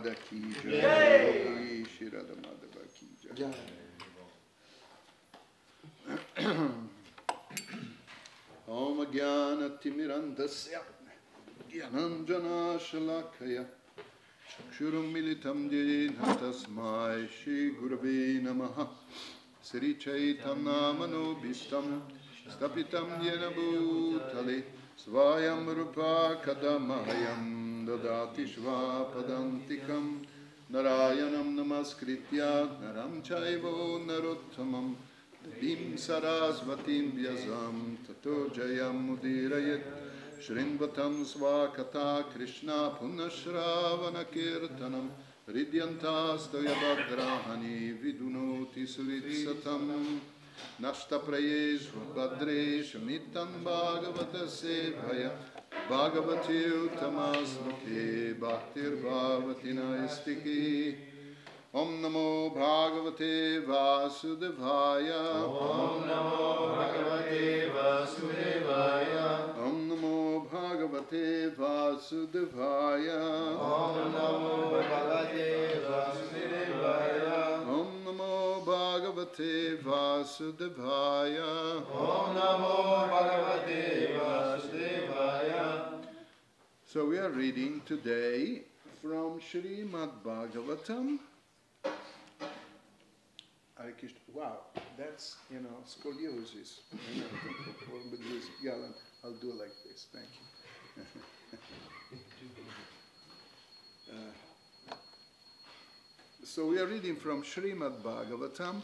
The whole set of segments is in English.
Radha ki jai, Shri Radha Madhava ki jai. Om Jnana Timirandasya Jnananjana Shalakaya Chakshurum Militam Jena Tasmai Shri Gurave Namaha Sri Chaitanya Manobhishtam Stapitam Yena Bhutale Svayam Rupa Kadamahyam Dadati Shvapadantikam Narayanam Namaskritya Naram Chaivo Narottamam Devim Sarasvatim Vyasam Tato Jayam Mudirayet Shrinvatam Svakata Krishna Punashravana Kirtanam Ridyantastoya Bhadrahani Vidunoti Suritsatam Nashta Prayeshva Bhadresh Mitam Bhagavata Sevaya Bhagavati Uttamasloke Bhaktir Bhavati Naistiki Om Namo Bhagavate Vasudevaya Om Namo Bhagavate Vasudevaya Om Namo Bhagavate Vasudevaya Om Namo Bhagavate Vasudevaya Om Namo Bhagavate Vasudevaya Om Namo Bhagavate Vasudevaya. So we are reading today from Srimad Bhagavatam. Hare Krishna. Wow, that's, scoliosis. Yeah, I'll do like this. Thank you. So we are reading from Srimad Bhagavatam,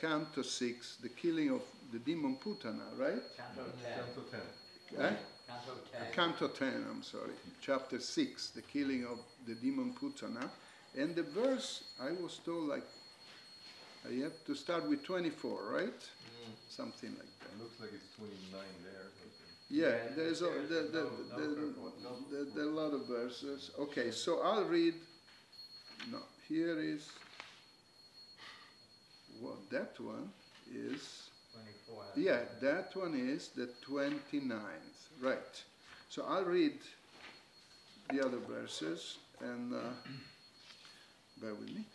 Canto 6, the killing of the demon Putana, right? Canto 10. Eh? Canto 10. Canto 10, I'm sorry. Chapter 6, the killing of the demon Putana. And the verse, I was told, like, I have to start with 24, right? Something like that. It looks like it's 29 there. Yeah, there's a lot of verses. Okay, so I'll read. No, here is. Well, that one is. 24. Yeah, that one is the 29th. Right. So I'll read the other verses and bear with me.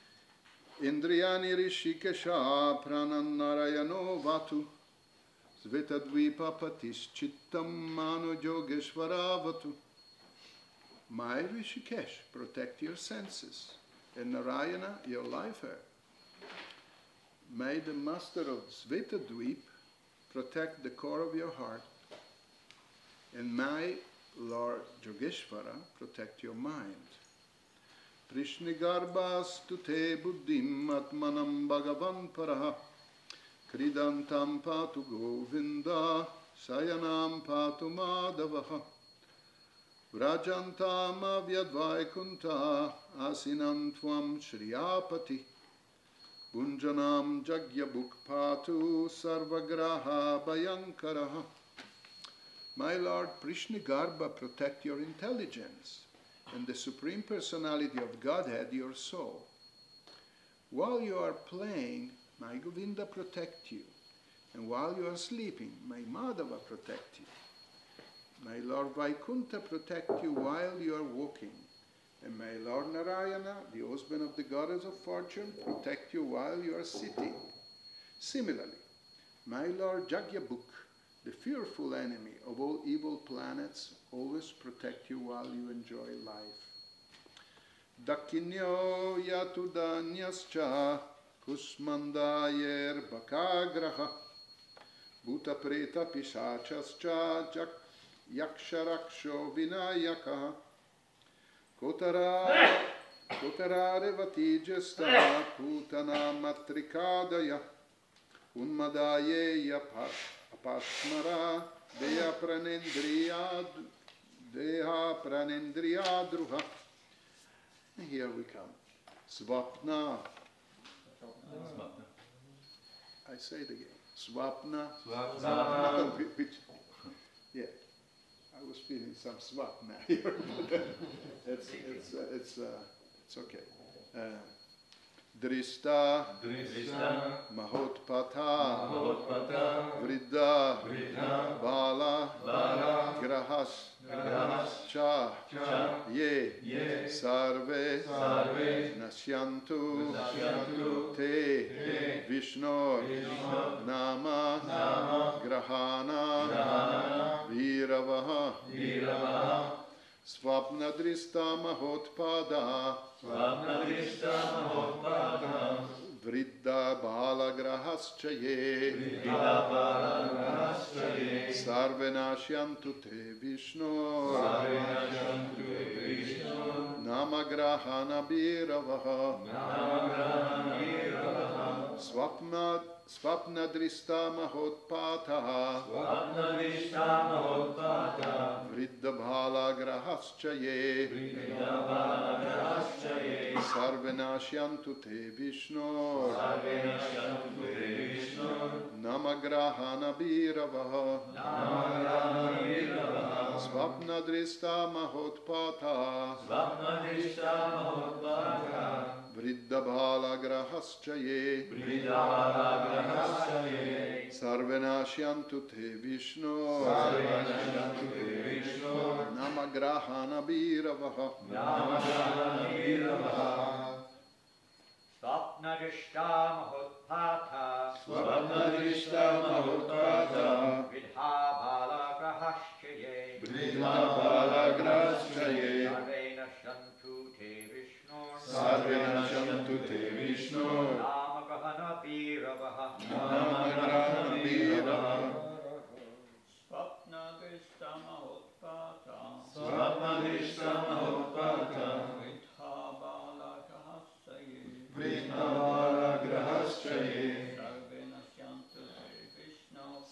Indriyani Rishikesha Prananarayano Vatu Svetadvipa Patischittam Mano Yogeshvara Vatu. My Rishikesh, protect your senses, and Narayana, your life air. May the master of Svetadvip protect the core of your heart, and may Lord Yogeshvara protect your mind. Prishnigarbhas te buddhim atmanam bhagavan paraha kridantam patu govinda sayanam patu madavaha vrajantam avyadvaikunta asinam tvam shriyapati bunjanam jagyabuk patu sarvagraha bhayankaraha. My Lord Prishnigarbha, protect your intelligence, and the Supreme Personality of Godhead, your soul. While you are playing, may Govinda protect you. And while you are sleeping, may Madhava protect you. May Lord Vaikunta protect you while you are walking. And may Lord Narayana, the husband of the goddess of fortune, protect you while you are sitting. Similarly, may Lord Jagyabuk, the fearful enemy of all evil planets, always protect you while you enjoy life. Dakinyo yatudanyascha kusmandayer bakagraha bhuta preta pishachascha yaksharaksho vinayaka kotara revatijesta putana matrikadaya unmadaye apasmara deha pranendriyadruha. And here we come. Swapna. I say it again. Swapna. Yeah. I was feeling some swapna here. It's okay. Drishta, Mahotpatha, Vriddha, Bala, Grahas, Cha, Ye, Sarve, Nasyantu Te Vishnu Nama Grahana Viravaha Swapnadrista Mahotpada Vriddha Balagrahaschaye Sarvenashyantu Te Vishnu Namagrahana Bhiravaha Swapnadrista Mahotpataha Vriddha Balagrahaschaye Sarvenashyantu Te Vishnu Namagrahana Bhiravaha Swapnadrista Mahotpataha Vriddha Balagrahaschaye Sarvenashyantu Te Vishnu Namagrahana Bhiravaha Swapnadrishta Mahotpata Vidha Balagrahaschaye Sarvena Shantu Te Vishnu Namagrahana Bhiravaha Swapnadrishta Mahotpata Vidha Balagrahaschaye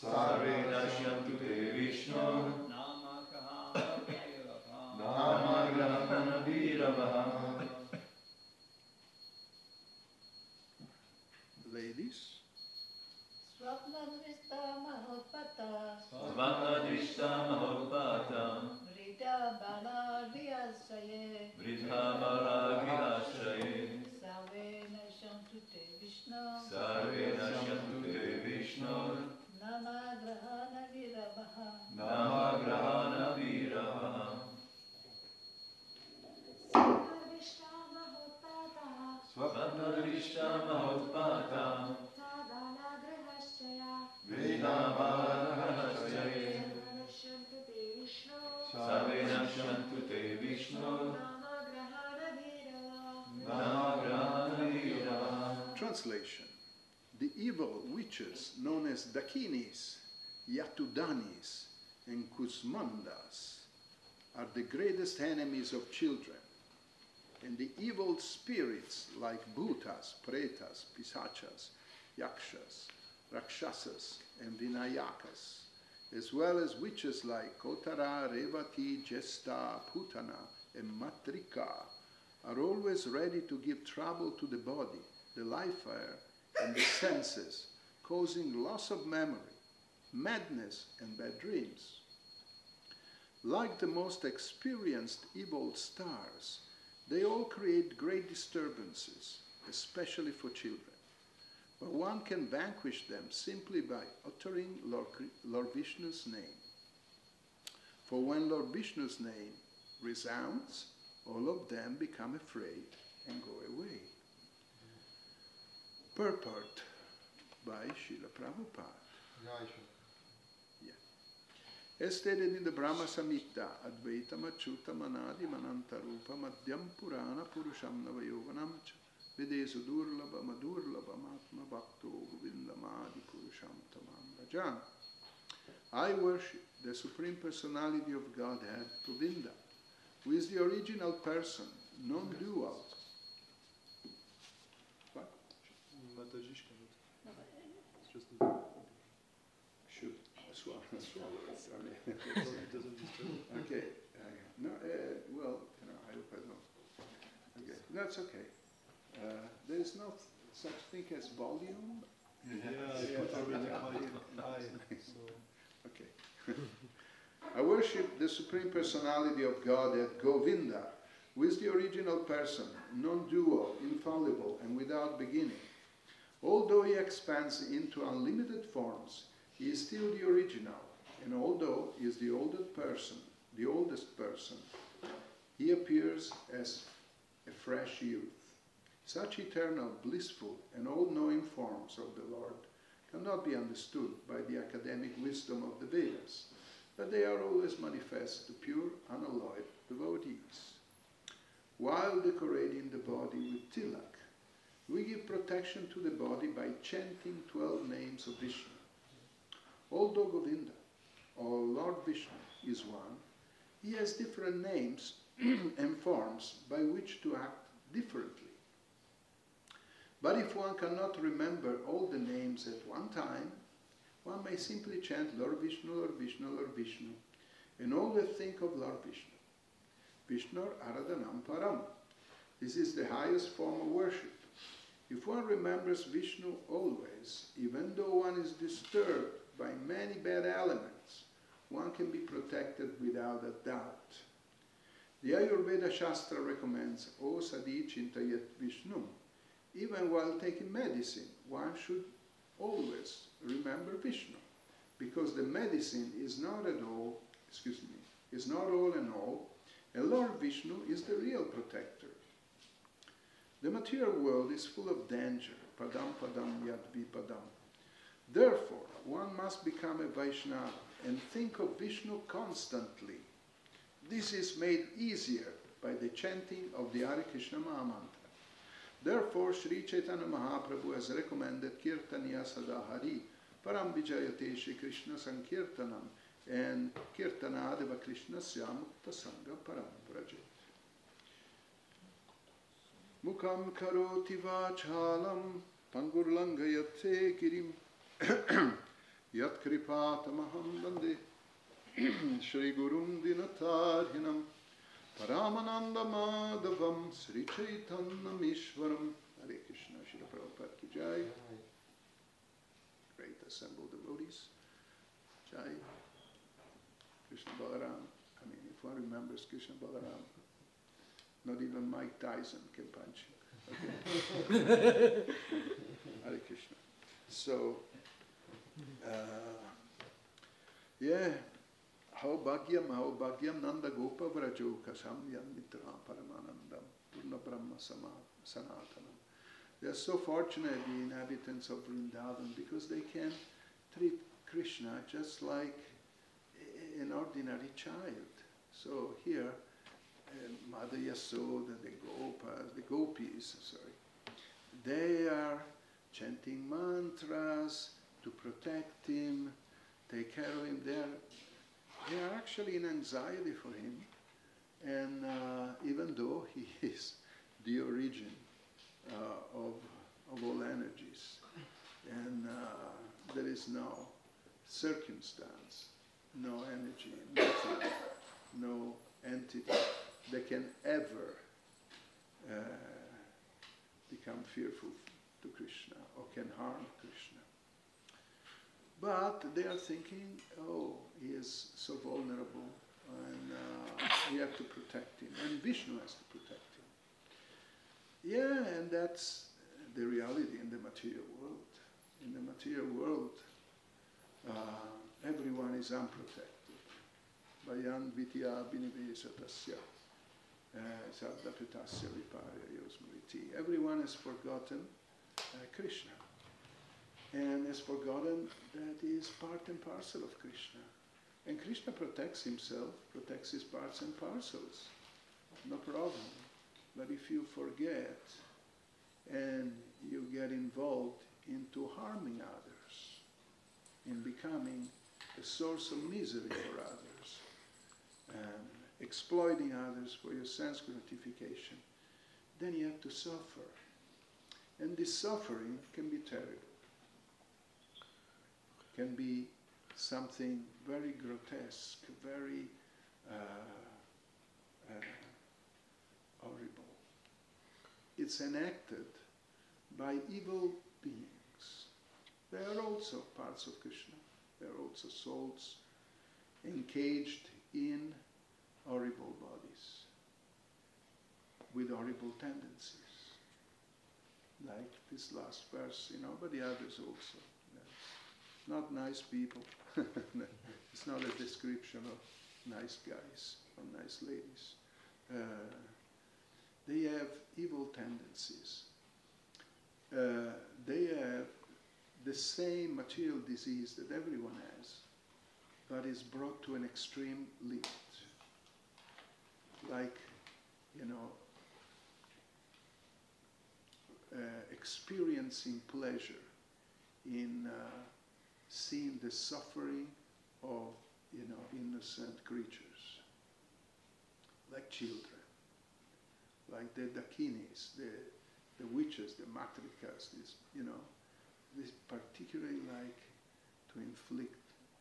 Sarvena Shantu Te Vishnu Namagrahana Bhiravaha. Ladies, Swapnadrishta Mahotpata Vriddha Balagrahaschaye Sarvena Shantu Te Vishnu Namagrahana Bhiravaha Swapnadrishta Mahotpata Vriddha Balagrahaschaye Sarvena Shantu Te Vishnu Namagrahana Bhiravaha. translation. The evil witches known as Dakinis, Yatudanis, and Kusmandas are the greatest enemies of children. And the evil spirits like Bhutas, Pretas, Pisachas, Yakshas, Rakshasas, and Vinayakas, as well as witches like Kotara, Revati, Jesta, Putana, and Matrika, are always ready to give trouble to the body, the life air, and the senses, causing loss of memory, madness, and bad dreams. Like the most experienced evil stars, they all create great disturbances, especially for children. But one can vanquish them simply by uttering Lord Vishnu's name. For when Lord Vishnu's name resounds, all of them become afraid and go away. Purport by Srila Prabhupada. As stated in the Brahma Samhita, Advaitam Achyutam Anadi Manantarupa Madhyam Purana Purusham Navayoganam Cha Videsu Durlabha Madurlabha Matma Bhakto Govindamadi Purusham Tamam Rajan. I worship the Supreme Personality of Godhead, Govinda, who is the original person, non-dual. What? Should swallow it. Okay. No, well, I hope I don't. Okay, that's okay. There is no such thing as volume. Okay. I worship the Supreme Personality of Godhead, Govinda, who is the original person, non-dual, infallible, and without beginning. Although he expands into unlimited forms, he is still the original, and although he is the oldest person, he appears as a fresh youth. Such eternal, blissful, and all-knowing forms of the Lord cannot be understood by the academic wisdom of the Vedas, but they are always manifest to pure, unalloyed devotees. While decorating the body with tilak, we give protection to the body by chanting 12 names of Vishnu. Although Govinda, or Lord Vishnu, is one, he has different names and forms by which to act differently. But if one cannot remember all the names at one time, one may simply chant Lord Vishnu, Lord Vishnu, Lord Vishnu, and always think of Lord Vishnu. Vishnu Aradhanam Param. This is the highest form of worship. If one remembers Vishnu always, even though one is disturbed by many bad elements, one can be protected without a doubt. The Ayurveda Shastra recommends, O Sadi Chintayet Vishnu. Even while taking medicine, one should always remember Vishnu, because the medicine is not all in all, and Lord Vishnu is the real protector. The material world is full of danger, padam padam yad vipadam. Therefore, one must become a Vaishnava and think of Vishnu constantly. This is made easier by the chanting of the Hare Krishna Mahamantra. Therefore, Sri Chaitanya Mahaprabhu has recommended Kirtaniya Sadahari, Param Vijayate Shri Krishna Sankirtanam, and Kirtanadeva Krishna Syamukta Sangha Param Vrajet. Mukam karoti vachalam pangurlangayate kirim yat kripatamaham bande Shri Gurum Dinatarhinam Paramananda Madhavam Sri Chaitanya Mishwaram. Hare Krishna, Srila Prabhupada ki Jai. Great assembled devotees. Jai. Krishna Balaram. I mean, if one remembers Krishna Balaram, not even Mike Tyson can punch him. Okay. Hare Krishna. So, yeah. How bhagyam nanda gopa vrajo kasam yan mitra paramanandam purna brahma sanatanam. They are so fortunate, the inhabitants of Vrindavan, because they can treat Krishna just like an ordinary child. So here, Mother Yasoda, the gopis, they are chanting mantras to protect him, take care of him. They are actually in anxiety for him, and even though he is the origin of all energies, and there is no circumstance, no energy, nothing, no entity that can ever become fearful to Krishna or can harm Krishna. But they are thinking, oh, he is so vulnerable, and we have to protect him, and Vishnu has to protect him. Yeah, and that's the reality in the material world. In the material world, everyone is unprotected. Vayan vitya binivesatasya sardapitasya viparya yosmriti. Everyone has forgotten Krishna, and has forgotten that he is part and parcel of Krishna. And Krishna protects himself, protects his parts and parcels. No problem. But if you forget and you get involved into harming others, in becoming a source of misery for others, and exploiting others for your sense gratification, then you have to suffer. And this suffering can be terrible. Can be something very grotesque, very horrible. It's enacted by evil beings. They are also parts of Krishna. They are also souls encaged in horrible bodies with horrible tendencies. Like this last verse, but the others also. Not nice people. It's not a description of nice guys or nice ladies. They have evil tendencies. they have the same material disease that everyone has, but is brought to an extreme limit. Like, you know, experiencing pleasure in seeing the suffering of, you know, innocent creatures, like children, like the dakinis, the witches, the matrikas, this, you know, this particularly like to inflict,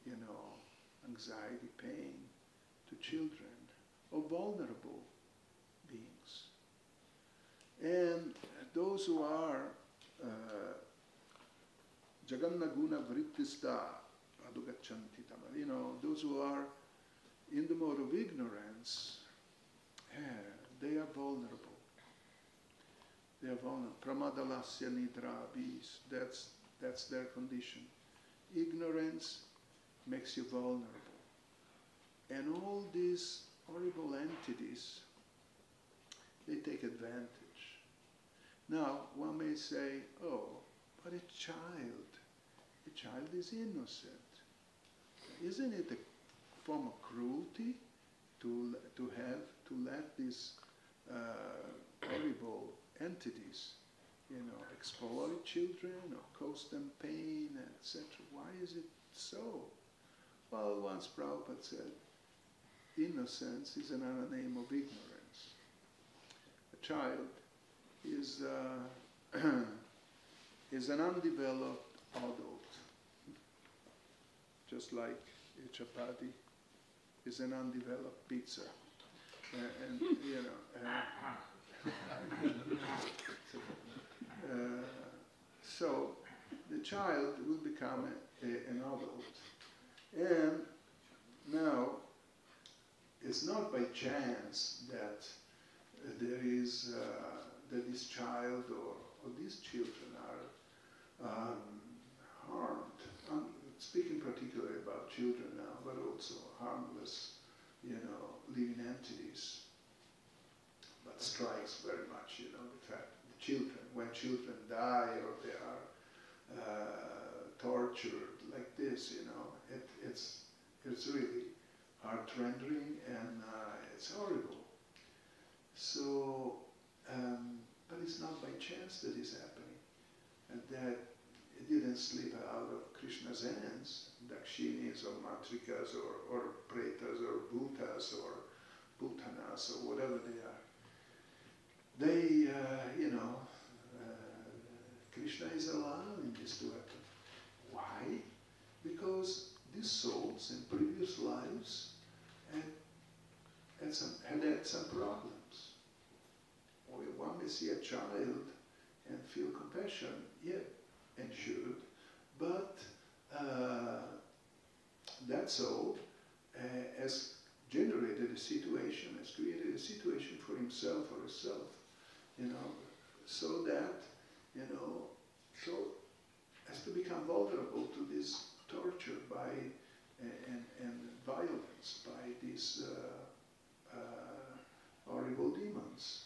you know, anxiety, pain to children or vulnerable beings. And those who are Jagannaguna vrittista adugachanti tama, you know, those who are in the mode of ignorance, they are vulnerable. They are vulnerable. Pramadalasya nidra bis, that's their condition. Ignorance makes you vulnerable. And all these horrible entities, they take advantage. Now, one may say, oh, but a child is innocent. Isn't it a form of cruelty to let these horrible entities, you know, exploit children or cause them pain, etc.? Why is it so? Well, once Prabhupada said, innocence is another name of ignorance. A child is an undeveloped adult, just like a chapati is an undeveloped pizza, and you know. So the child will become an adult, and now it's not by chance that there is that this child or these children are harmed. I'm speaking particularly about children now, but also harmless, you know, living entities. But strikes very much, you know, the fact that children, when children die or they are tortured like this, you know, it's really heart-rending and it's horrible. So, but it's not by chance that it's happening, and that it didn't slip out of Krishna's hands, dakshinis or matrikas or pretas or bhutas or bhutanas or whatever they are. They, you know, Krishna is allowing this to happen. Why? Because these souls in previous lives had some problems. One may see a child and feel compassion, yeah, and should, but that soul has generated a situation, has created a situation for himself or herself, you know, so that, you know, so as to become vulnerable to this torture by and violence by these horrible demons.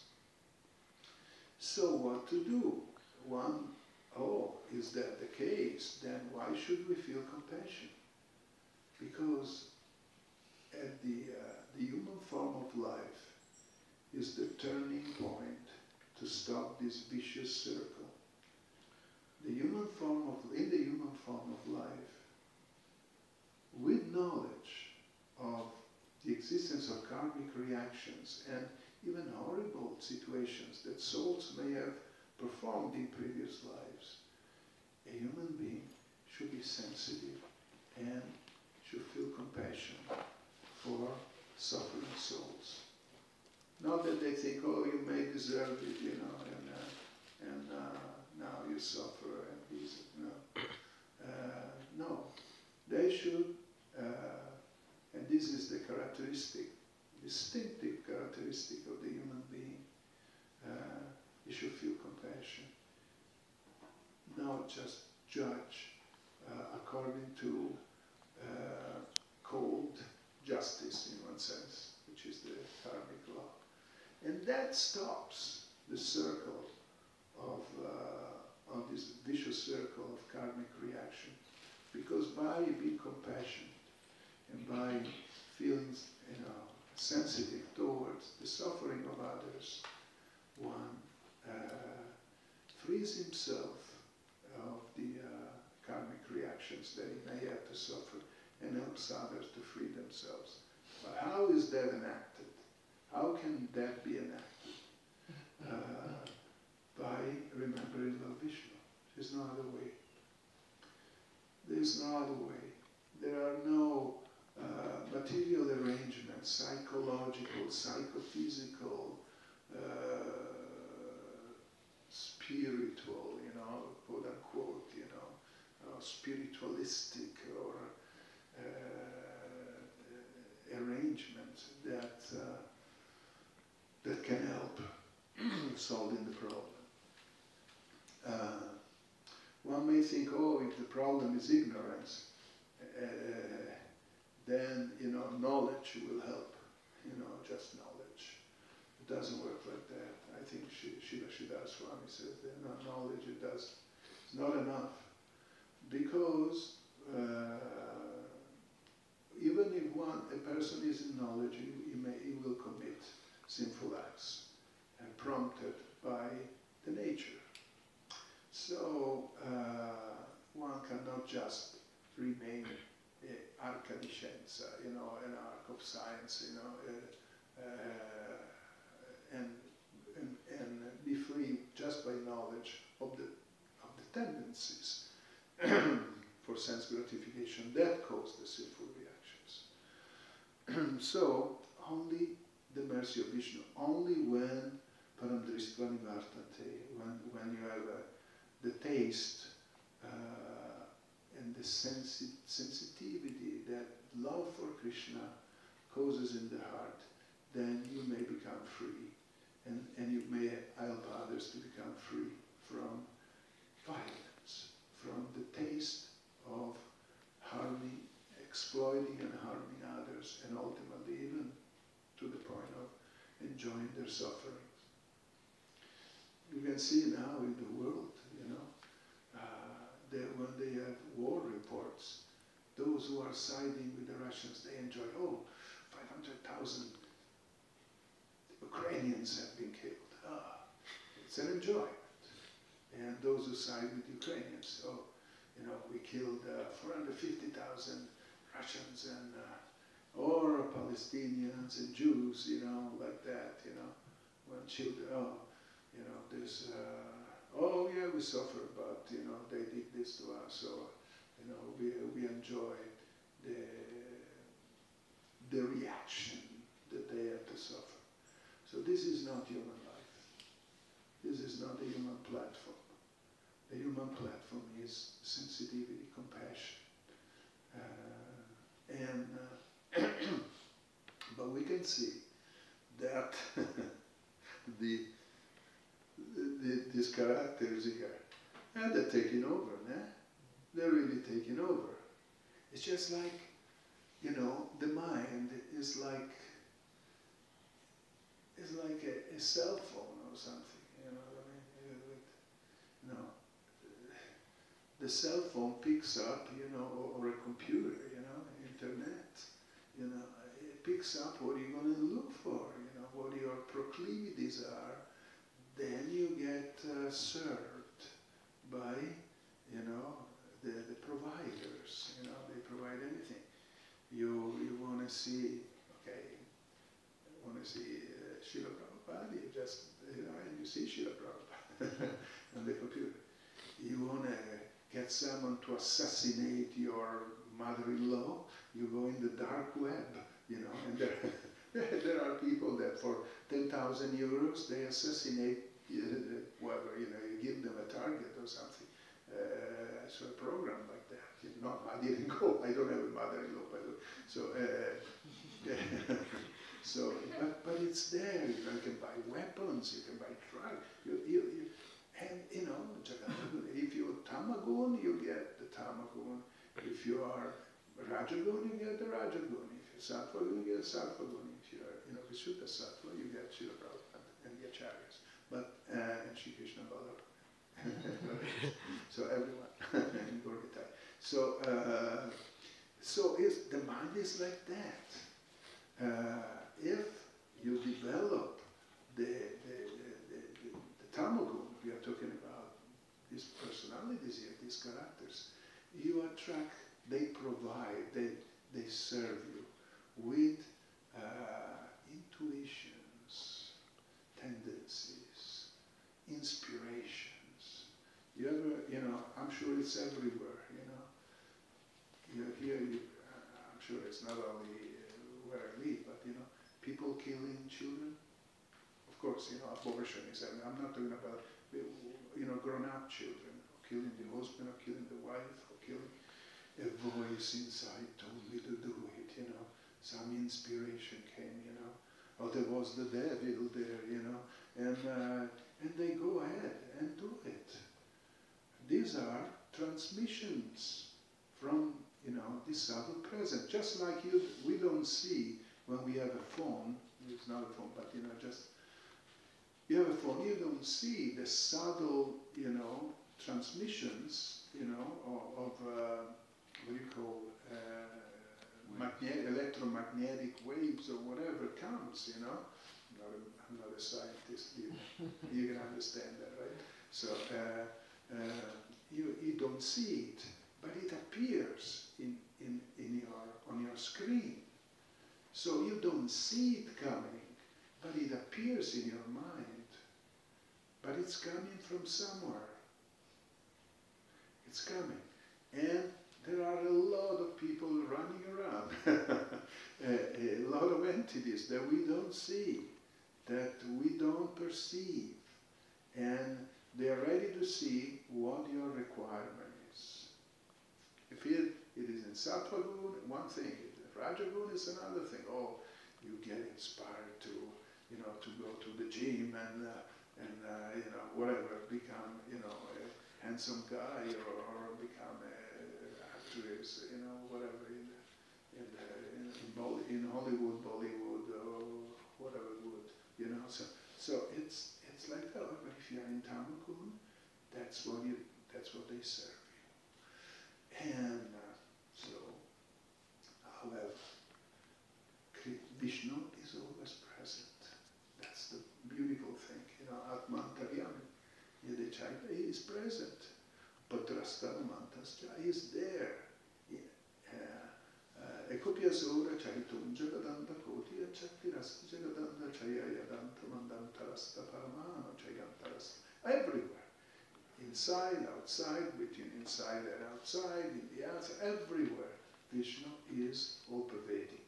So what to do? One, is that the case? Then why should we feel compassion? Because at the human form of life is the turning point to stop this vicious circle. In the human form of life, with knowledge of the existence of karmic reactions and even horrible situations that souls may have performed in previous lives, a human being should be sensitive and should feel compassion for suffering souls. Not that they think, oh, you may deserve it, you know, and now you suffer and this. No. No. They should, and this is the distinctive characteristic of the human being. You should feel compassion, not just judge according to cold justice in one sense, which is the karmic law. And that stops the circle of of this vicious circle of karmic reaction. Because by being compassionate and by feeling, sensitive towards the suffering of others, one frees himself of the karmic reactions that he may have to suffer and helps others to free themselves. But how is that enacted? How can that be enacted? By remembering Lord Vishnu. There's no other way. There's no other way. There are no material arrangements, psychological, psychophysical, spiritual, quote unquote, spiritualistic or arrangements that can help solving the problem. One may think, if the problem is ignorance, then knowledge will help. Just knowledge. It doesn't work like that. I think Srila Swami says that knowledge it's not enough, because even if a person is in knowledge, he will commit sinful acts prompted by the nature. So one cannot just remain arca di scienza, an arc of science, and be free just by knowledge of the tendencies for sense gratification that cause the sinful reactions. So only the mercy of Vishnu, only when param dristva nivartate, when you have the taste and the sensitivity that love for Krishna causes in the heart, then you may become free, and you may help others to become free from violence, from the taste of harming, exploiting and harming others, and ultimately even to the point of enjoying their sufferings. You can see now in the world, that when they have war reports, those who are siding with the Russians, they enjoy, 500,000 Ukrainians have been killed. It's an enjoyment. And those who side with Ukrainians, we killed 450,000 Russians and or Palestinians and Jews, like that, when children, there's, we suffer, but, they did this to us, so, we enjoy the reaction that they have to suffer. So this is not human life. This is not a human platform. The human platform is sensitivity, compassion, but we can see that these characters here, and they're taking over, they're really taking over. It's just like, the mind is like a cell phone or something, the cell phone picks up, or a computer, internet, it picks up what you're going to look for, what your proclivities are. Then you get served by, the providers, they provide everything. You want to see, Srila Prabhupada, you just, and you see Srila Prabhupada on the computer. You want to get someone to assassinate your mother-in-law, you go in the dark web, and there are people that for 10,000 euros, they assassinate whoever, you give them a target or something. I saw a program like that. I didn't go, I don't have a mother-in-law, by the way. So, but it's there, you can buy weapons, you can buy drugs, and if you're Tamagun, you get the Tamagun. If you are Rajagun, you get the Rajagun. If you're Sattvagun, you get Sattvagun. If you're Vishuddha Sattva, you get Srila Prabhupada and the Acharyas. But and Shri Krishna Balaram. So everyone in Gorgatai. So, the mind is like that. If you develop the tamagun, we are talking about these personalities here, these characters, you attract, they provide, they serve you with intuitions, tendencies, inspirations. You ever, I'm sure it's everywhere, Here, I'm sure it's not only where I live, but, people killing children. Of course, abortion is, I'm not talking about, grown-up children, or killing the husband, or killing the wife, or killing a voice inside told me to do it, some inspiration came, or there was the devil there, and they go ahead and do it. These are transmissions from, this subtle present. Just like we don't see when we have a phone, it's not a phone, but just, you have a phone, you don't see the subtle, transmissions, of what do you call, electromagnetic waves or whatever comes, I'm not a scientist, you can understand that, right? So you don't see it, but it appears on your screen. So you don't see it coming, but it appears in your mind. But it's coming from somewhere. It's coming. And there are a lot of people running around, a lot of entities that we don't see, that we don't perceive. And they are ready to see what your requirement is. If it is in Sattva Gun, one thing. If Rajagun is another thing. Oh, you get inspired to, to go to the gym and whatever, become, a handsome guy or become an actress, whatever in Hollywood, Bollywood, or whatever would, So it's like that. But if you're in Tamagun, that's what they serve you. And however, Vishnu is always present. That's the beautiful thing, Atmantaryami. Yadechaiva is present. Patrastanamantascha is there. Ekopyasura chaitum jagadanta koti achaktirasta jagadanta chaya yadanta mandantarasta paramano chayantarasta. Everywhere. Inside, outside, between inside and outside, in the outside, everywhere. Vishnu is all-pervading.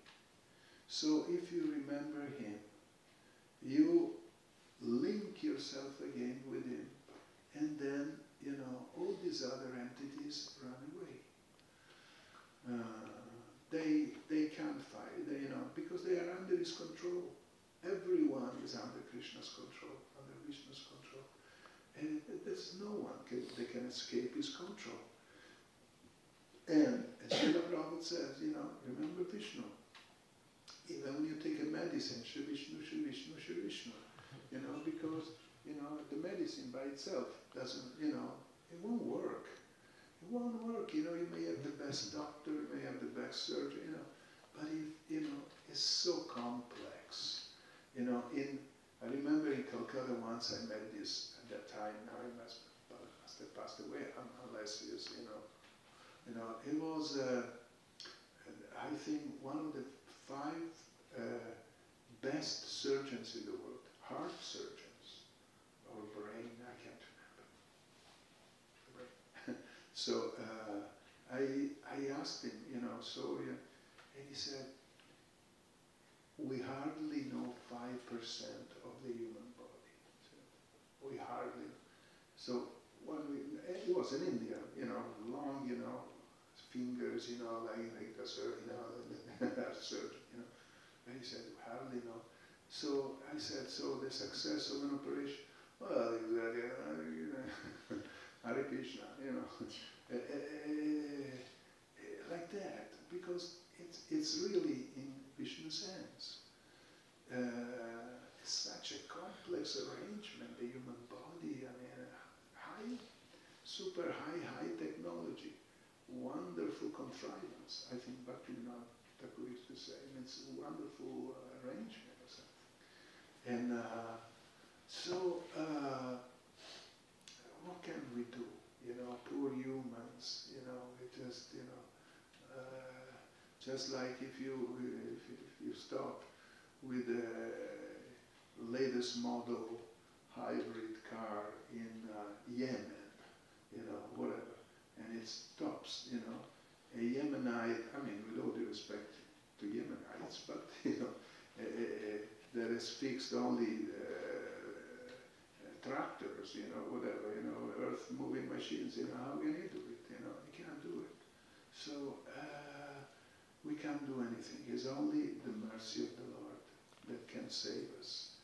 So if you remember him, you link yourself again with him, and then, all these other entities run away. They can't fight, because they are under his control. Everyone is under Krishna's control, under Vishnu's control. And there's no one that can escape his control. And as Srila Prabhupada says, remember Vishnu. Even when you take a medicine, Shri Vishnu, Shri Vishnu, Shri Vishnu, because, the medicine by itself doesn't, it won't work. It won't work, you may have the best doctor, you may have the best surgeon, but it's so complex. I remember in Calcutta once I met this, at that time, now he must have passed away, unless he is, it was, I think, one of the 5 best surgeons in the world, heart surgeons, or brain, I can't remember. So I asked him, and he said, we hardly know 5% of the human body. So we hardly. So when it was in India, long, fingers, like the surgeon, and he said, we hardly know. So I said, so the success of an operation, well, Hare Krishna, like that, because it's really in Vishnu's hands. It's such a complex arrangement, the human body, high super high technology, wonderful contrivance. I think Bhaktivinoda Thakur used to say, and it's a wonderful arrangement or something. And what can we do? You know, poor humans. You know, we just just like if you stop with the latest model hybrid car in Yemen, you know, whatever, and it stops, you know, a Yemenite, I mean, with all due respect to Yemenites, but, you know, that is fixed only tractors, you know, whatever, you know, earth-moving machines, you know, how can you do it, you know, you can't do it. So, we can't do anything. It's only the mercy of the Lord that can save us.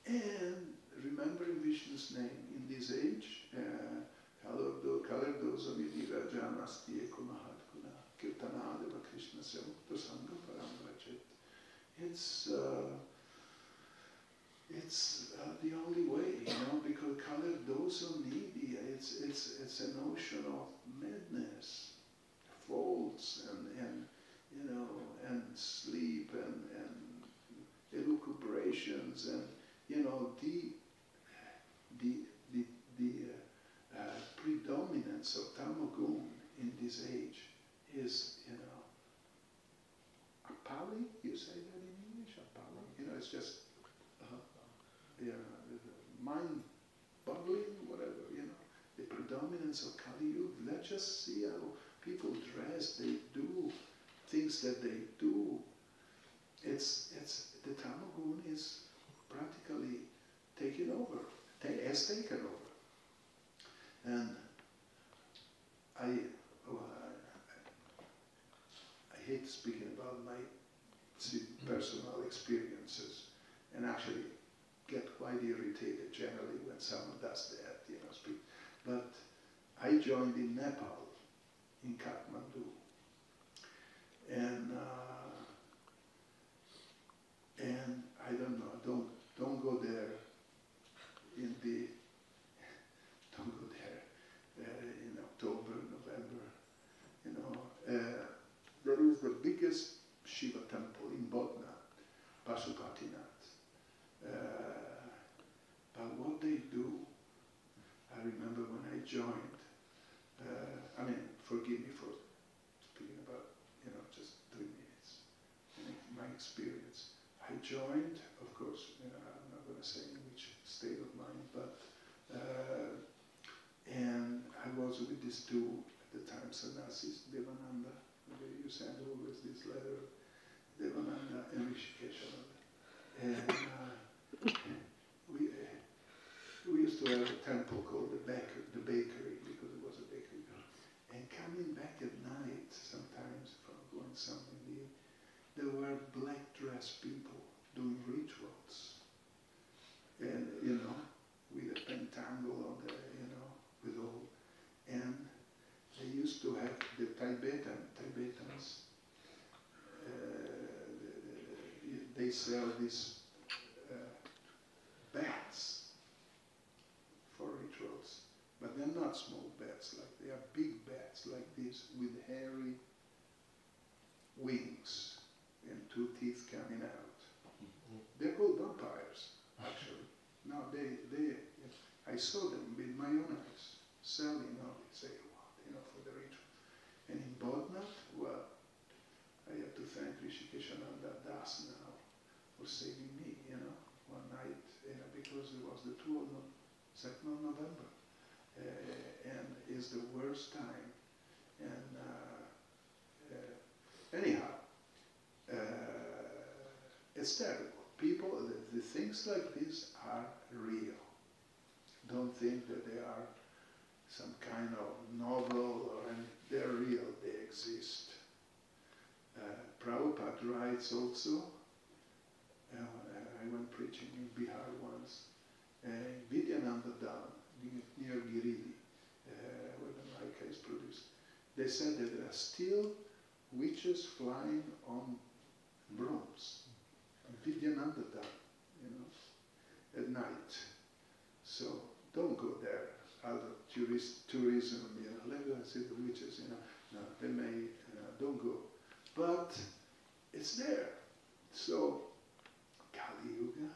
And remembering Vishnu's name in this age, Kalardosa Vidira Janasti Eko Mahatkuna Kirtanadeva Krishna Samukta Sangha Paramrachet. It's the only way, you know, because Kalardosa Nidhi, it's a notion of madness, faults and you know, and sleep and elucubrations and, you know, the predominance of Tamagun in this age is, you know, appalling. You say that in English, appalling. You know, it's just, mind-boggling, whatever. You know, the predominance of Kali Yuga. Let's just see how people dress. They do things that they do. It's the Tamagun is practically taken over. Has taken over. And I hate speaking about my personal experiences, and actually get quite irritated generally when someone does that, you know, speak. But I joined in Nepal, in Kathmandu, and I don't know, don't go there in October, November, you know. There is the biggest Shiva temple in Bodhna, Pashupatinath. But what they do, I remember when I joined, I mean, forgive me for speaking about, you know, just 3 minutes, my experience. I joined, of course, you know, I'm not going to say in which state of mind, but, and I was with these two, at the time, sannyasis, Devananda. You send always this letter, Devananda and Rishikeshananda. And we used to have a temple called the bakery, because it was a bakery. And coming back at night, sometimes from going somewhere near, there were black dressed people doing rituals. And, you know, with a pentangle on the, you know, with all. And they used to have the Tibetans, they sell these bats for rituals, but they're not small bats, like they are big bats like this with hairy wings and 2 teeth coming out. They're called vampires, actually. Now I saw them with my own eyes, selling all this, you know, for the ritual. And in Bodhna, well, I have to thank Rishikeshananda Das now for saving me, you know, one night, you know, because it was the 2nd of November, and it's the worst time. And anyhow, it's terrible. People, the things like this are real. Don't think that they are some kind of novel or anything. They're real, they exist. Prabhupada writes also, I went preaching in Bihar once, Vidyananda Dham, near Giridi, where the Maika is produced. They said that there are still witches flying on brooms. Vidyananda Dham, you know, at night. So don't go there out of tourism, let us see the witches, no, they may, don't go. But it's there. So, Kali Yuga,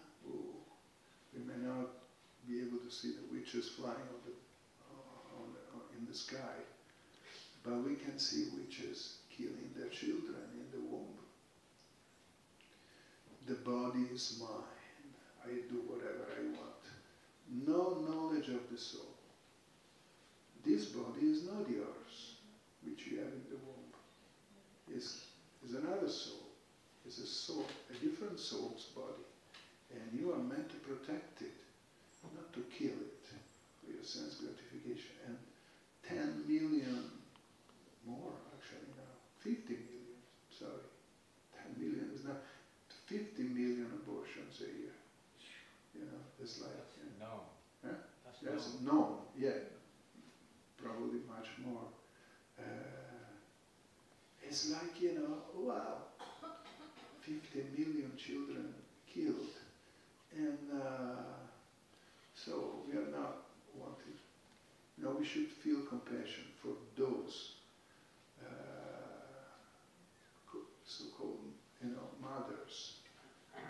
we may not be able to see the witches flying in the sky, but we can see witches killing their children in the womb. The body is mine. I do whatever I want. No knowledge of the soul. This body is not yours, which you have in the womb. Is another soul. It's a soul, a different soul's body. And you are meant to protect it, not to kill it for your sense gratification. And 10 million more, actually now, 50 million, sorry. 10 million is now 50 million abortions a year. It's like... No. Huh? That's known, yeah. Probably much more. It's like, wow, 50 million children killed. And so we are not wanting, we should feel compassion for those so-called, mothers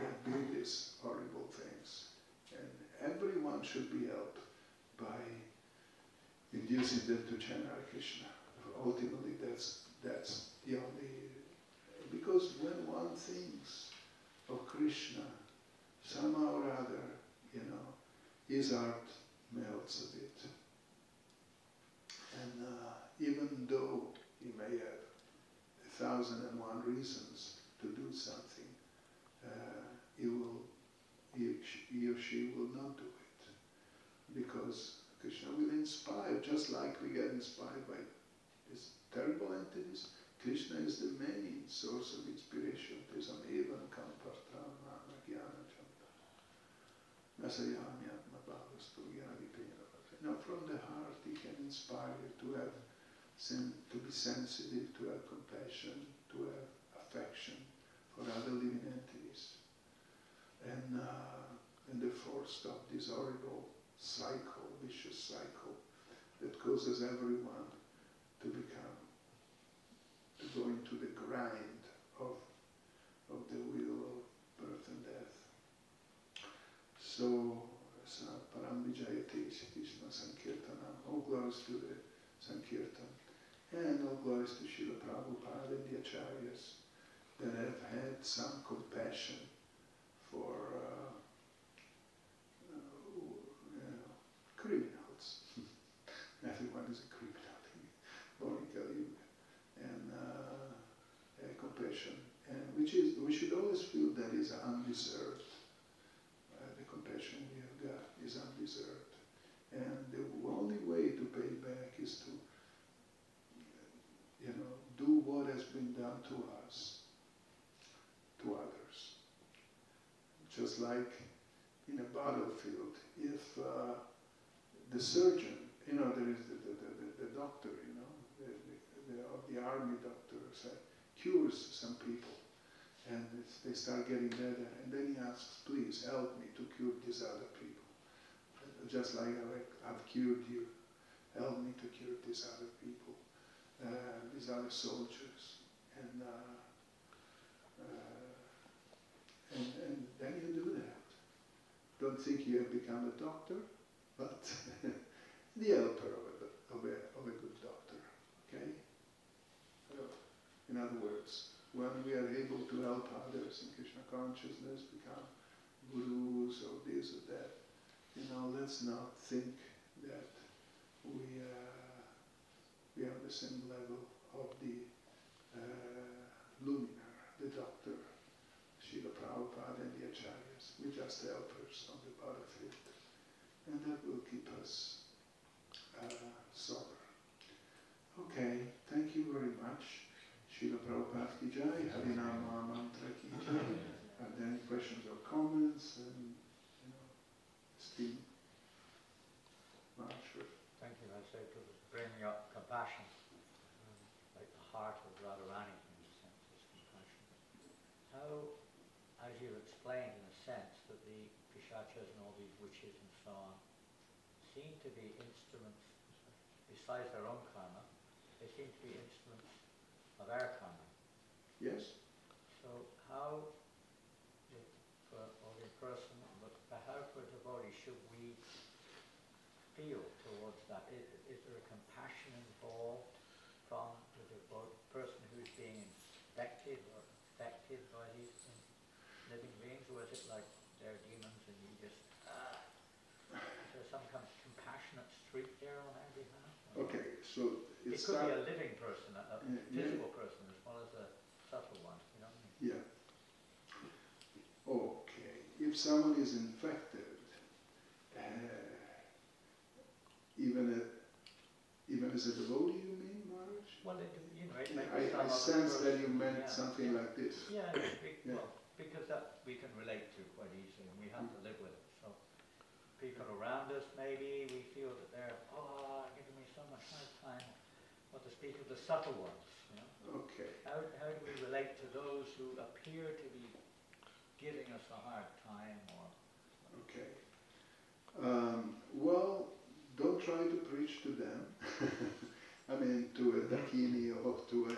that do these horrible things. And everyone should be helped by inducing them to chant Hare Krishna. Ultimately, that's the only... Because when one thinks of Krishna, somehow or other, his heart melts a bit. And even though he may have 1,001 reasons to do something, he or she will not do it. Because Krishna will inspire, just like we get inspired by these terrible entities. Krishna is the main source of inspiration. Tesamevam kampartam jnana chanta. Nasayami atma bhavastu jnana vipena. Now from the heart he can inspire you to be sensitive, to have compassion, to have affection for other living entities. And therefore stop this horrible cycle, vicious cycle that causes everyone to go into the grind of the wheel of birth and death. So, Param Vijayate Krishna Sankirtanam, all glories to the Sankirtan, and all glories to Srila Prabhupada and the Acharyas that have had some compassion for criminals. Everyone is a criminal in Kali Yuga. And compassion, and we should always feel that is undeserved. The compassion we have got is undeserved, and the only way to pay back is to, do what has been done to us, to others. Just like in a battlefield, if the surgeon, there is the doctor, the army doctor cures some people, and they start getting better, and then he asks, please help me to cure these other people. Just like I've cured you, help me to cure these other people, these other soldiers. And then you do that. Don't think you have become a doctor, but the helper of a good doctor, okay? In other words, when we are able to help others in Krishna consciousness, become gurus or this or that, let's not think that we are on the same level of the luminar, the doctor, Srila Prabhupada and the Acharyas. We're just helpers on the battlefield, and that will keep us sober. Okay, thank you very much. Srila Prabhupada ki jai, Harinama mantra ki jai. Are there any questions or comments? And, esteemed Maharashtra. Thank you. I say for bringing up compassion, like the heart of Radharani in a sense is compassion. How, as you've explained in a sense, that the Pishachas and all these witches and so on seem to be instruments besides their own karma, they seem to be instruments of our karma. Yes? So how, for a person, but how for a devotee should we feel towards that? Is there a compassion involved from the person who's being infected or affected by these living beings, or is it like they're demons and you just, is there some kind of compassionate streak there on our behalf? Okay, so It could be a living person, a physical person, as well as a subtle one, you know what I mean? Yeah. Okay, if someone is infected, even as a devotee, you mean, Maharaj? Well, it may I be some other sense that you person, meant yeah. something like this. Yeah, Yeah. well, because that we can relate to quite easily, and we have to live with it. So people around us, maybe we feel that they're giving me so much hard time. What to speak of the subtle ones, you know? Okay. How do we relate to those who appear to be giving us a hard time, or? Okay. Well, don't try to preach to them. I mean, to a Dakini or to a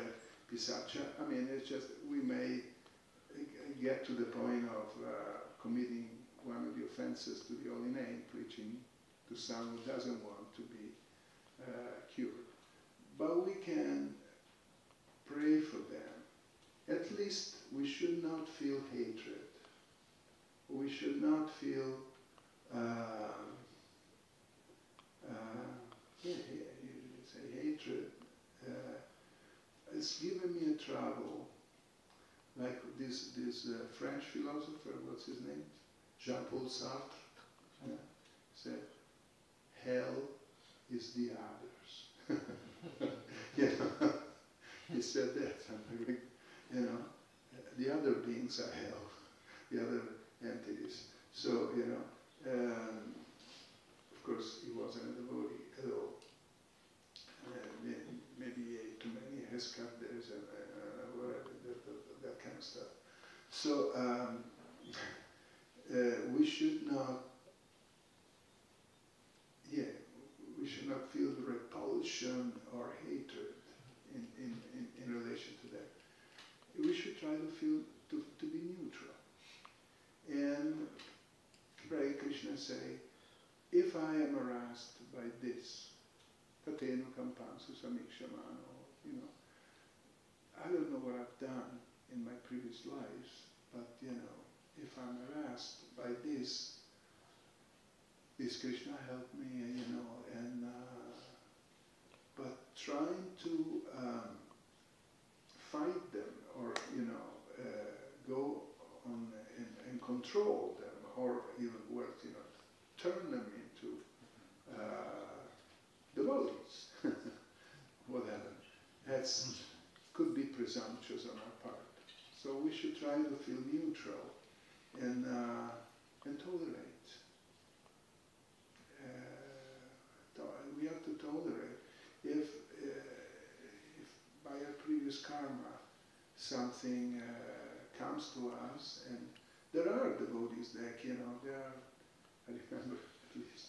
Pisacha. I mean, it's just, we may get to the point of committing one of the offenses to the holy name, preaching to someone who doesn't want to be cured. But we can pray for them. At least we should not feel hatred. We should not feel you say hatred. It's given me a trouble. Like this French philosopher, what's his name? Jean-Paul Sartre said, hell is the others. You know, he said that. You know, the other beings are hell, the other entities. So, you know, of course, he wasn't a devotee at all. Maybe he ate too many escargots and whatever, that kind of stuff. So, we should not, we should not feel repulsion or hatred in relation to that. We should try to feel, to be neutral. And pray, Krishna say, if I am harassed by this, Tatenu Kampansu Samikshamano, you know, I don't know what I've done in my previous lives, but you know, if I'm harassed by this, please Krishna help me, you know, and but trying to fight them or, you know, go on and control them, or even worse, you know, turn them into devotees, whatever. That's could be presumptuous on our part. So we should try to feel neutral and tolerate. We have to tolerate. If by our previous karma something comes to us, and there are devotees that, you know, there are, I remember at least,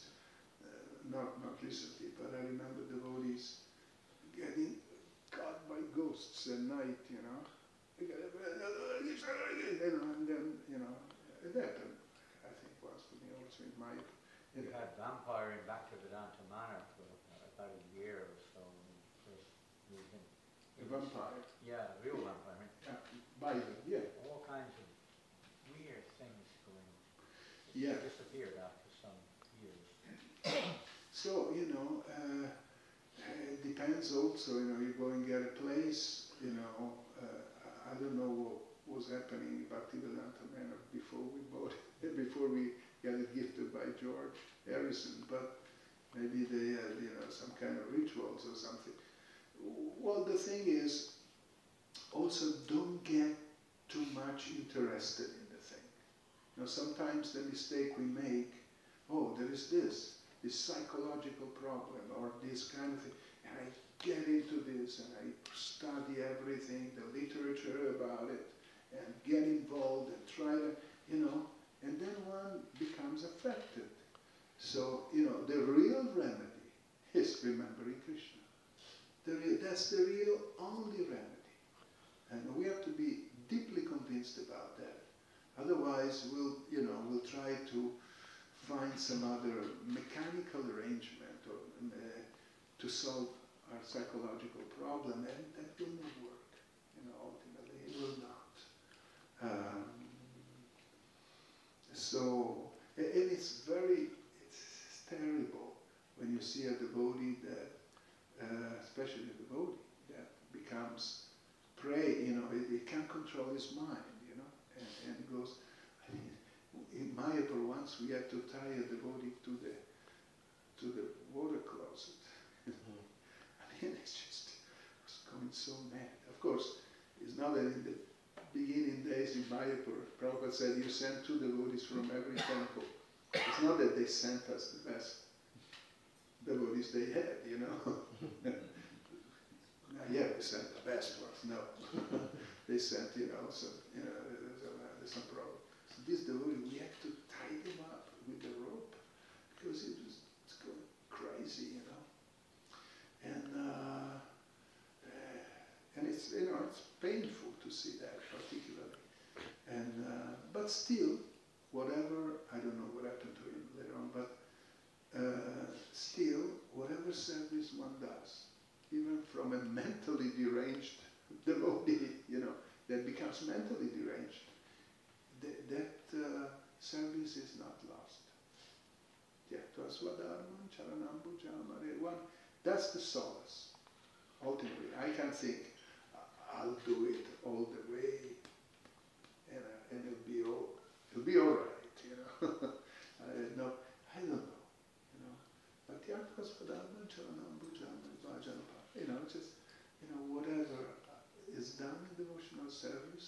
not recently, but I remember devotees getting caught by ghosts at night, you know. And then, you know, it happened, I think, once to me also in my... We had vampire in Bhaktivedanta Manor for about a year or so. A vampire? Yeah, a real vampire. I mean, Yeah, Bible, yeah. all kinds of weird things going on. Yeah. It disappeared after some years. So, you know, it depends also, you know, you go and get a place, you know, I don't know what was happening in Bhaktivedanta Manor before we bought it, before we got it gifted by George Harrison, but maybe they had, you know, some kind of rituals or something. Well, the thing is, also don't get too much interested in the thing. You know, sometimes the mistake we make, oh, there is this psychological problem or this kind of thing, and I get into this and I study everything, the literature about it, and get involved and try to, you know, and then one becomes affected. So, you know, the real remedy is remembering Krishna. That's the real only remedy. And we have to be deeply convinced about that. Otherwise, we'll try to find some other mechanical arrangement or, to solve our psychological problem, and that will not work. Ultimately, it will not. And it's terrible when you see a devotee that, especially a devotee that becomes prey. He can't control his mind. And goes. In Mayapur once we had to tie a devotee to the water closet. It's going so mad. Of course, it's not that in the beginning days in Mayapur, Prabhupada said you send 2 devotees from every temple. It's not that they sent us the best devotees they had, Yeah, we sent the best ones. No, they sent, there's some problem. So this devotee, we had to tie them up with a rope because it's going crazy, And it's it's painful to see that particularly. And but still, whatever, I don't know what happened to him later on, but still, whatever service one does, even from a mentally deranged devotee, that becomes mentally deranged, that service is not lost. That's the solace. Ultimately, I can think, I'll do it all the way, and it'll be all right, No, I don't know, But just whatever is done in devotional service.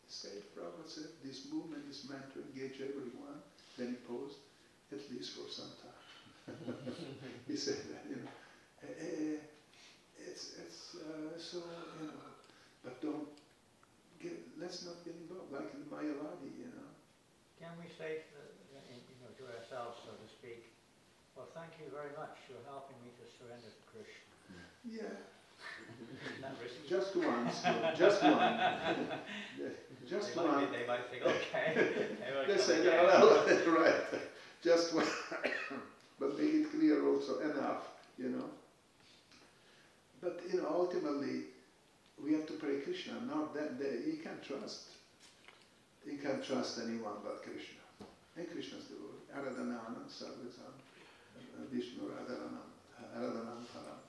Prabhupada said, this movement is meant to engage everyone. Then he paused, at least for some time. He said that, so, but let's not get involved, like in Mayavadi, Can we say to ourselves, so to speak, well, thank you very much, you're helping me to surrender to Krishna. Yeah. Isn't that risky? Just once, just one. Just one. They might think, okay. They say, well, right, just one. But make it clear also enough, But, ultimately, we have to pray Krishna, not that you can't trust. You can't trust anyone but Krishna. And Krishna's devotee. Aradhananam sarvesam, Vishnu Aradhanam param.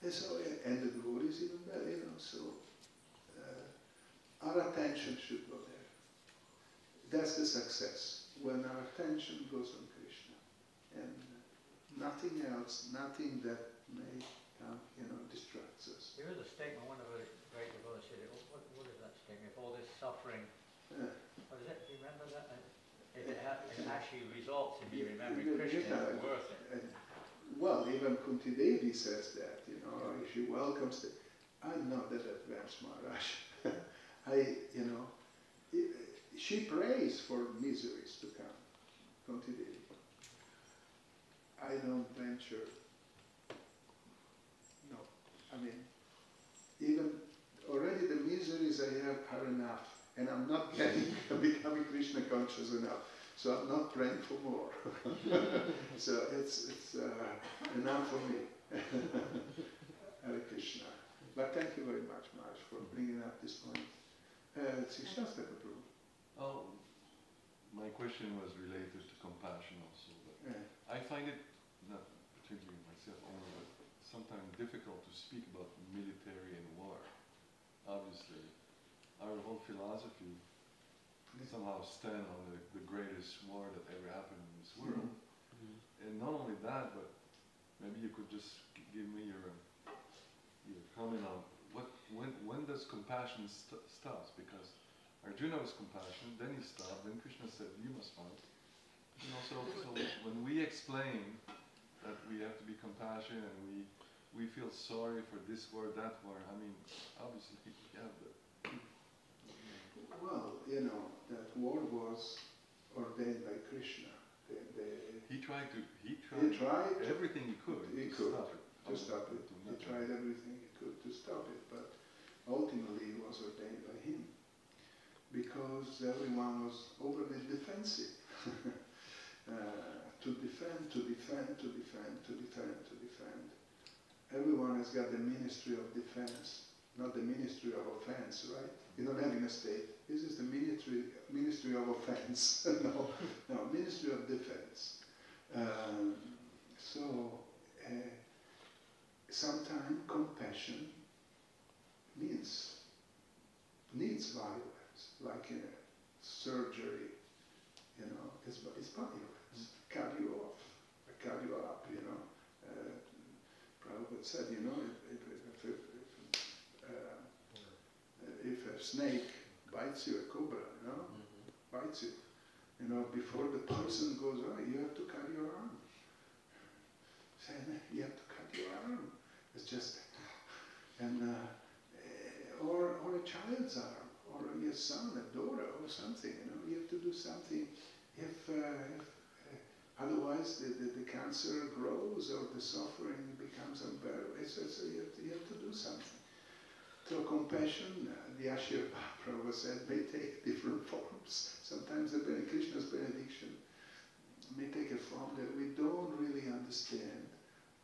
And the devotees even better, so our attention should go there. That's the success, when our attention goes on Krishna. And nothing else, nothing that may distracts us. There is a statement, one of the great devotees said, what is that statement? If all this suffering, what is it? Do you remember that? If it actually results in me remembering Krishna, it's worth it. Well, even Kunti Devi says that, she welcomes it. I'm not that advanced, Maharaj. She prays for miseries to come, Kunti Devi. I don't venture. No, even already the miseries I have are enough, and I'm not becoming Krishna conscious enough. So I'm not praying for more. So it's enough for me. Hare Krishna. But thank you very much, Maharaj, for bringing up this point. HG Prabhu. Oh, my question was related to compassion also. But I find it, not particularly myself only, but sometimes difficult to speak about military and war. Obviously, our whole philosophy somehow stand on the greatest war that ever happened in this world. And not only that, but maybe you could just give me your comment on when does compassion stops? Because Arjuna was compassionate, then he stopped, then Krishna said, you must fight. So when we explain that we have to be compassionate and we feel sorry for this war, that war, obviously we have the... Well, that war was ordained by Krishna. He tried He tried everything he could to stop it. He tried everything he could to stop it, but ultimately it was ordained by him because everyone was overly defensive. To defend. Everyone has got the ministry of defense, not the ministry of offense, right? You don't have in a state. This is the ministry of offense. No, ministry of defense. Sometimes compassion needs violence, like in a surgery. It's violence. Cut you off, cut you up. Prabhupada said, if a snake bites you, a cobra, bites you, before the person goes, you have to cut your arm. You have to cut your arm. It's just, or a child's arm, or your son, a daughter, or something. You have to do something. If otherwise the cancer grows or the suffering becomes unbearable. So you have to do something. So compassion, the Ashir Prabhu said, may take different forms. Sometimes Krishna's benediction may take a form that we don't really understand,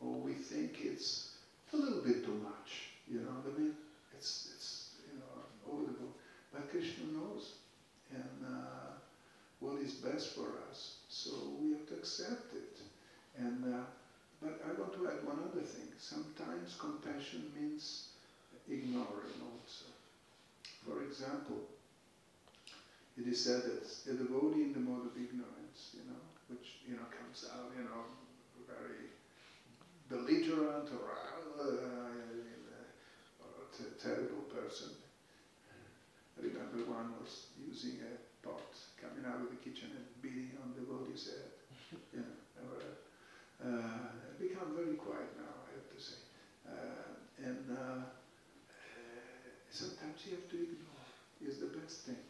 or we think it's a little bit too much. You know what I mean? It's over the board. But Krishna knows, and what is best for us. So we have to accept it. And but I want to add one other thing. Sometimes compassion means ignoring also. For example, it is said that a devotee in the mode of ignorance, which comes out, very belligerent or a terrible person. I remember one was using a pot, coming out of the kitchen and beating on the devotee's head. Become very quiet now, I have to say. Sometimes you have to ignore. Is the best thing,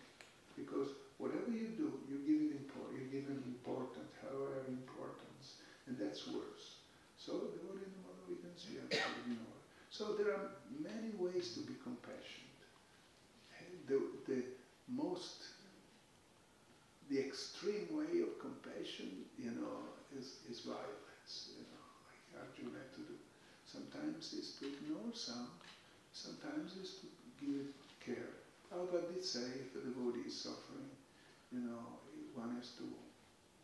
because whatever you do, you give it importance, however importance, and that's worse. So the devotee in the mode of ignorance, you have to ignore. So there are many ways to be compassionate. The extreme way of compassion, is violence, like Arjuna had to do. Sometimes it's to ignore some, sometimes it's to give care. Prabhupada did say if a devotee is suffering, one has to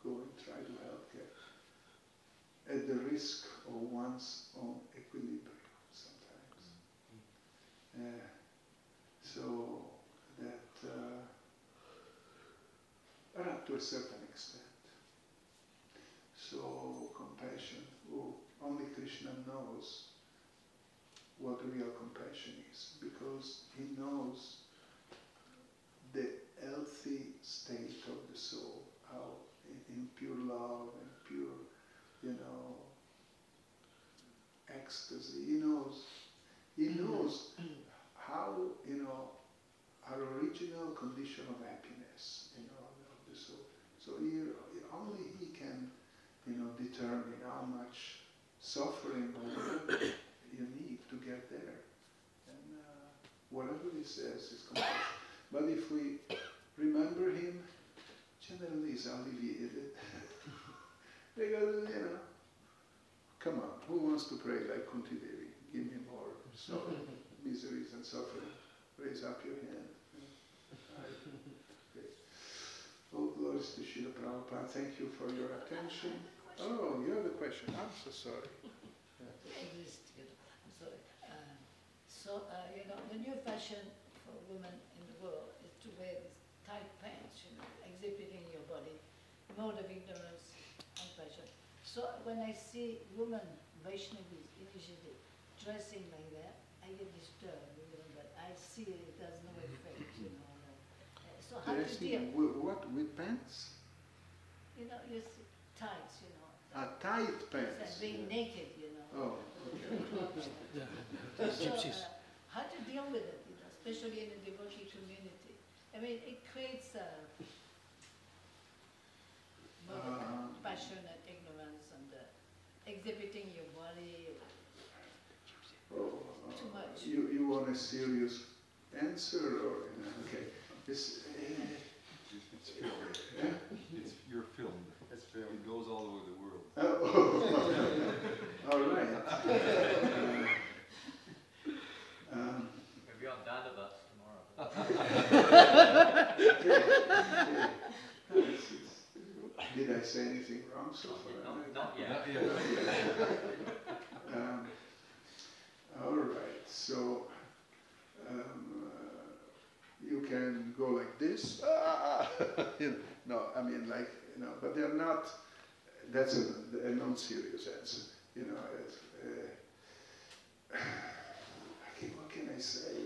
go and try to help her at the risk of one's own equilibrium sometimes. So that, but up to a certain extent. So compassion, only Krishna knows what real compassion is, because he knows the healthy state of the soul, how in pure love and pure, ecstasy. He knows how, our original condition of happiness, of the soul. So only he can, determine how much suffering or whatever you need to get there. And whatever he says is compassion. But if we remember him, generally is alleviated. Because, come on, who wants to pray like Kunti Devi? Give me more sorrow, miseries and suffering. Raise up your hand. Okay. Oh, glories to Srila Prabhupada. Thank you for your attention. Oh, you have a question. I'm so sorry. I'm sorry. The new fashion for women in the world is to wear these tight pants, exhibiting your body, mode of ignorance and passion. So when I see women, Vaishnavis, initially dressing like that, I get disturbed, but I see it has no effect, So how to deal? What, with pants? You see tights, Tight pants. And being naked, Oh, okay. So, how to deal with it, especially in the devotee community? I mean, it creates passion and ignorance, and exhibiting your body. Too much. You want a serious answer, or okay? It's filmed. You're filmed. It's filmed. It goes all over the world. All right. We'll be on Dandabats tomorrow. Okay. Did I say anything wrong so far? Not yet. Not yet. All right. So you can go like this. No, I mean like but they're not. That's a non-serious answer. Okay, what can I say?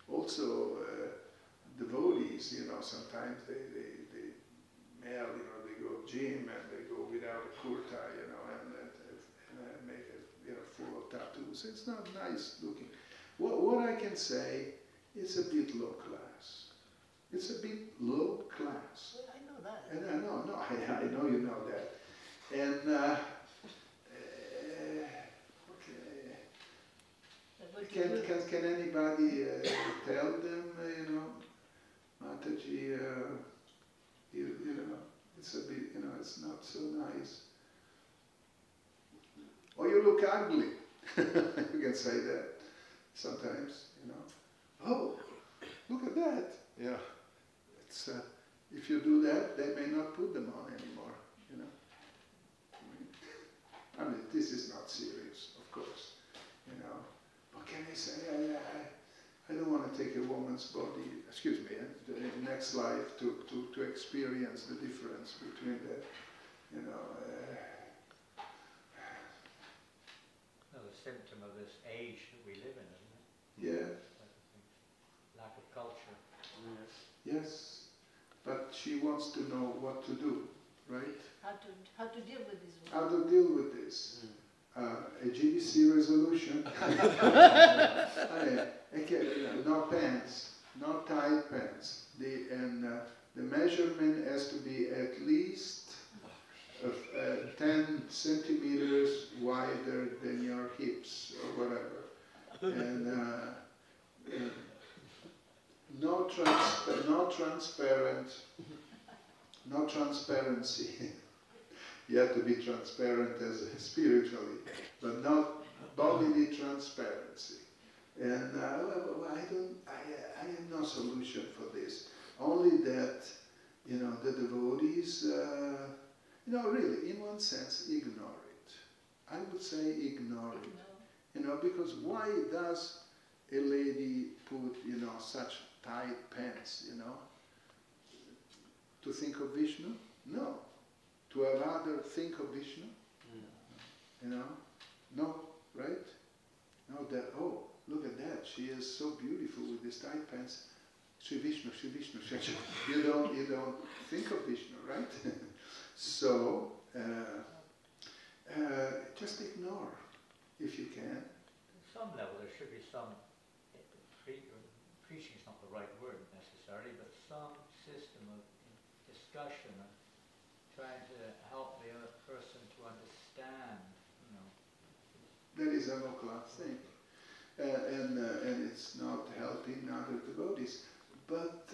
Also, devotees, sometimes they they go gym and they go without a kurta, and make it, full of tattoos. It's not nice looking. What I can say, it's a bit low class. It's a bit low class. Well, I know that. And I know you know that. And can anybody tell them, Mataji, it's a bit, it's not so nice. Or you look ugly. You can say that sometimes, Oh, look at that. Yeah. It's if you do that, they may not put them on anymore, I mean, this is not serious, of course, What can I say? I don't want to take a woman's body, excuse me, the next life to experience the difference between the, Another symptom of this age that we live in, isn't it? Yeah. Lack of culture. Yes. But she wants to know what to do, right? How to deal with this? How to deal with this? A GDC resolution. No pants, no tight pants. The measurement has to be at least 10 centimeters wider than your hips or whatever, and no transparency. You have to be transparent as spiritually, but not bodily transparency. And I have no solution for this. Only that, the devotees, really, in one sense, ignore it. I would say ignore it. Because why does a lady put, such tight pants, To think of Vishnu? No. To have other think of Vishnu? No, right? No, that, oh, look at that, she is so beautiful with these tight pants. Shri Vishnu, Shri Vishnu, Shri Vishnu. You don't think of Vishnu, right? So, just ignore, if you can. At some level there should be some, preaching is not the right word necessarily, but some system of discussion and trying to help the other person to understand, That is a local thing. And it's not helping other devotees. But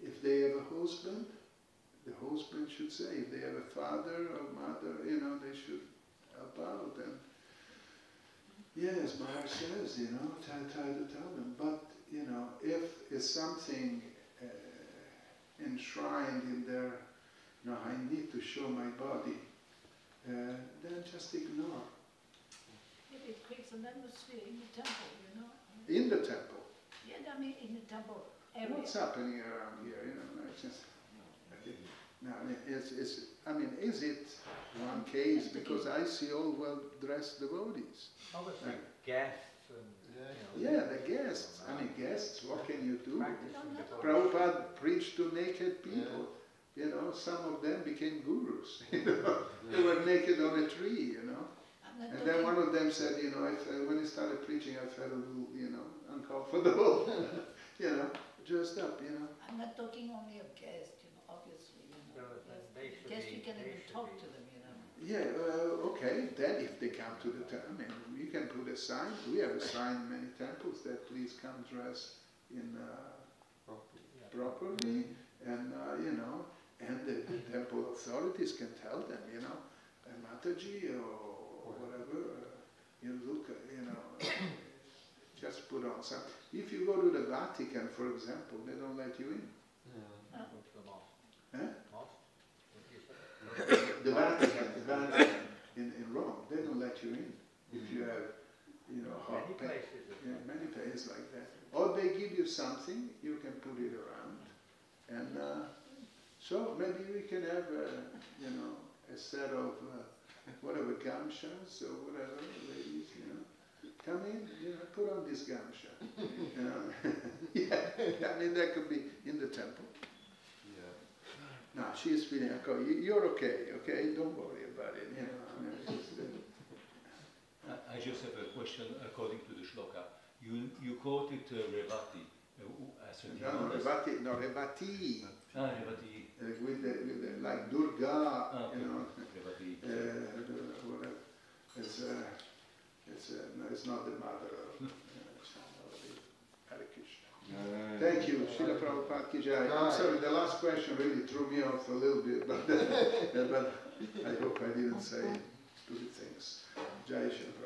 if they have a husband, the husband should say. If they have a father or mother, they should help out. And yes, Maharaj says, try to tell them. But, if it's something enshrined in their, I need to show my body, then just ignore. It creates an atmosphere in the temple, In the temple. Yeah, I mean in the temple area. What's happening around here? It's just. No, is it one case? Because I see all well-dressed devotees. obviously guests and, Yeah, the guests. Guests. What can you do? practicing devotion. Prabhupada preached to naked people. Some of them became gurus. They were naked on a tree. And then one of them said, when he started preaching, I felt a little, uncomfortable. Dressed up, I'm not talking only of guests, obviously, So then they should Guests be- you can they even should talk be- to them, Yeah, okay, then if they come to the temple, I mean, we can put a sign. We have a sign in many temples that please come dressed in properly, and you know, and the temple authorities can tell them, you know, Mataji or whatever, you look, you know, just put on some. If you go to the Vatican, for example, they don't let you in. Go to the mosque. Huh? Mosque? What you said? The Vatican in Rome, they don't let you in if you have, you know, hot Many paint. places. Yeah, many places like that. Or they give you something, you can put it around, and so maybe we can have, you know, a set of whatever gamshas or whatever, ladies, you know, come in, you know, put on this gamsha, you know. Yeah, I mean that could be in the temple. No, she's feeling okay. You're okay, okay? Don't worry about it. You know, I mean, I just have a question according to the shloka. You quoted Revati as a Revati. Revati. Revati. With the like Durga, you know. Revati. Whatever. No, it's not the mother of Hare Krishna. Thank you, Srila Prabhupada ki jai. I'm sorry, the last question really threw me off a little bit, but I hope I didn't say stupid things. Jai Srila Prabhupada.